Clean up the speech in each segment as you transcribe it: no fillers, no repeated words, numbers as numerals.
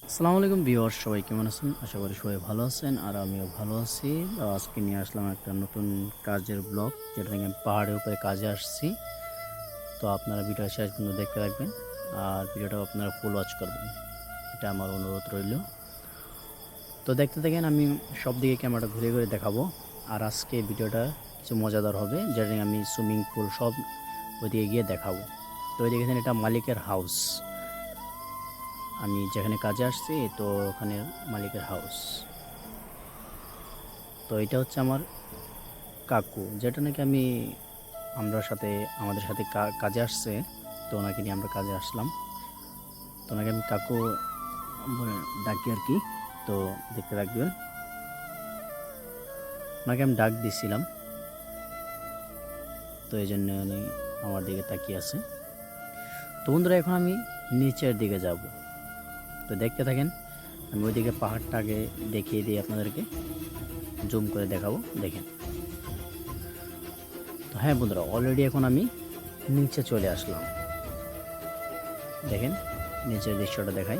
আসসালামু আলাইকুম ভিউয়ার্স, সবাই কেমন আছেন? আশা করি সবাই ভালো আছেন আর আমিও ভালো আছি। আজকে নিয়ে আসলাম একটা নতুন কাজের ব্লগ, যেটা থেকে আমি পাহাড়ের উপরে কাজে আসছি। তো আপনারা ভিডিওটা শেষ পর্যন্ত দেখতে থাকবেন আর ভিডিওটা আপনারা ফুল ওয়াচ করবেন, এটা আমার অনুরোধ রইল। তো দেখতে থাকেন, আমি সব দিকে ক্যামেরাটা ঘুরে ঘুরে দেখাবো। আর আজকে ভিডিওটা কিছু মজাদার হবে, যেটা নিয়ে আমি সুইমিং পুল সব ওইদিকে গিয়ে দেখাবো। তো ওই দেখেছেন, এটা মালিকের হাউস। আমি যেখানে কাজে আসছি তো ওখানে মালিকের হাউস। তো এটা হচ্ছে আমার কাকু, যেটা নাকি আমাদের সাথে কাজে আসছে। তো ওনাকে নিয়ে আমরা কাজে আসলাম। তো ওনাকে আমি কাকু বলে ডাকি আর কি। তো দেখতে রাখবেন, ওনাকে আমি ডাক দিছিলাম, তো এই জন্য উনি আমার দিকে তাকিয়ে আছে। তো বন্ধুরা, এখন আমি নিচের দিকে যাব। তো দেখতে থাকেন, আমি ওইদিকে পাহাড়টা আগে দেখিয়ে দিই আপনাদেরকে, জুম করে দেখাবো, দেখেন। তো হ্যাঁ বন্ধুরা, অলরেডি এখন আমি নিচে চলে আসলাম। দেখেন নিচের দৃশ্যটা দেখাই।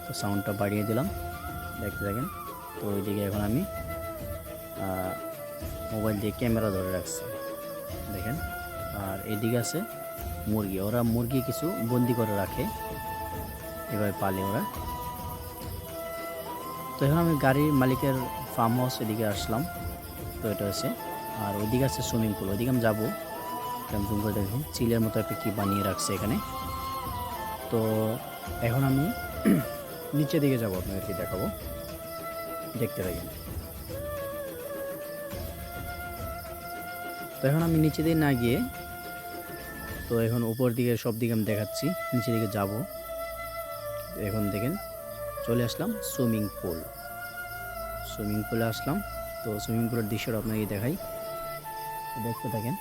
তো সাউন্ডটা বাড়িয়ে দিলাম, দেখতে থাকেন। তো ওইদিকে এখন আমি মোবাইল দিয়ে ক্যামেরা ধরে রাখছি, দেখেন। আর এদিকে আছে মুরগি, ওরা মুরগি কিছু বন্দি করে রাখে, এভাবে পালে ওরা। তো এখন আমি গাড়ির মালিকের ফার্ম হাউস এদিকে আসলাম। তো এটা হচ্ছে, আর ওইদিকে আছে সুইমিং পুল, ওইদিকে আমি যাবো। আমি জুম করে দেখুন, চিলের মতো একটা কি বানিয়ে রাখছে এখানে। তো এখন আমি নিচের দিকে যাবো, আপনাদেরকে দেখাবো, দেখতে থাকেন। তো এখন আমি নিচে দিকে না গিয়ে, তো এখন উপর দিকে সব দিকে আমি দেখাচ্ছি, নিচে দিকে যাব। এখন দেখেন চলে আসলাম সুইমিং পুলে আসলাম। তো সুইমিং পুলের দৃশ্যটা আপনাকে দেখাই, দেখতে থাকেন।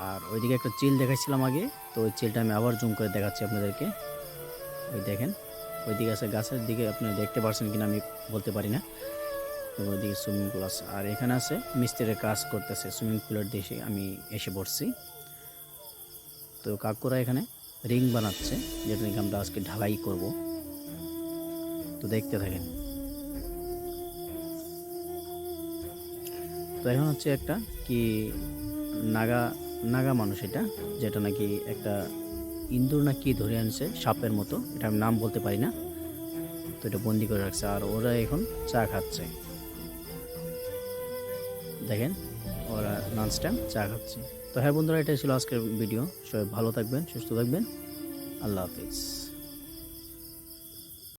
আর ওইদিকে একটা চিল দেখাচ্ছিলাম আগে, তো ওই চিলটা আমি আবার জুম করে দেখাচ্ছি আপনাদেরকে। ওই দেখেন, ওইদিকে আছে গাছের দিকে, আপনারা দেখতে পাচ্ছেন কিনা আমি বলতে পারি না। তো ওইদিকে সুইমিং পুল আছে, আর এখানে আছে মিস্ত্রির কাজ করতেছে। সুইমিং পুলের দেশে আমি এসে পড়ছি। তো কাকুরা এখানে রিং বানাচ্ছে, যেটা নাকি আমরা আজকে ঢালাই করব। তো দেখতে থাকেন। তো এখন হচ্ছে একটা কি নাগা নাগা মানুষ, এটা যেটা নাকি একটা ইন্দুর না কি ধরে আনছে সাপের মতো, এটা আমি নাম বলতে পারি না। তো এটা বন্দি করে রাখছে, আর ওরা এখন চা খাচ্ছে, দেখেন ওরা লাঞ্চ টাইম চা খাচ্ছে। তো হ্যাঁ বন্ধুরা, এটাই ছিল আজকের ভিডিও। সবাই ভালো থাকবেন, সুস্থ থাকবেন, আল্লাহ হাফিজ।